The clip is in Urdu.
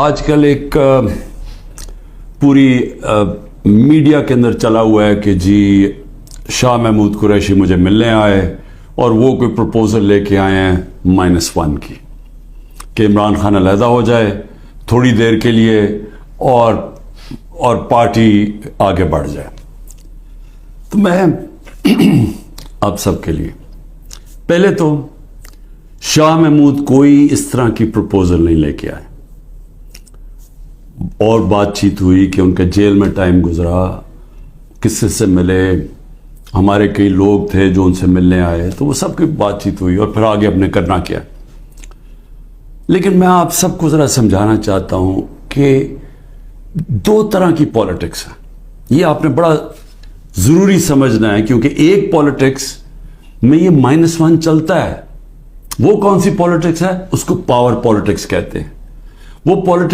آج کل ایک پوری میڈیا کے اندر چلا ہوا ہے کہ جی شاہ محمود قریشی مجھے ملنے آئے اور وہ کوئی پروپوزل لے کے آئے ہیں -1 کی کہ عمران خان علیحدہ ہو جائے تھوڑی دیر کے لیے اور پارٹی آگے بڑھ جائے. تو میں آپ سب کے لیے پہلے تو شاہ محمود کوئی اس طرح کی پروپوزل نہیں لے کے آئے اور بات چیت ہوئی کہ ان کے جیل میں ٹائم گزرا, کس سے ملے, ہمارے کئی لوگ تھے جو ان سے ملنے آئے, تو وہ سب کی بات چیت ہوئی اور پھر آگے اپنے کرنا کیا. لیکن میں آپ سب کو ذرا سمجھانا چاہتا ہوں کہ 2 طرح کی پالیٹکس ہے. یہ آپ نے بڑا ضروری سمجھنا ہے کیونکہ ایک پالیٹکس میں یہ -1 چلتا ہے. وہ کون سی پالیٹکس ہے؟ اس کو پاور پالیٹکس کہتے ہیں. وہ پالیٹکس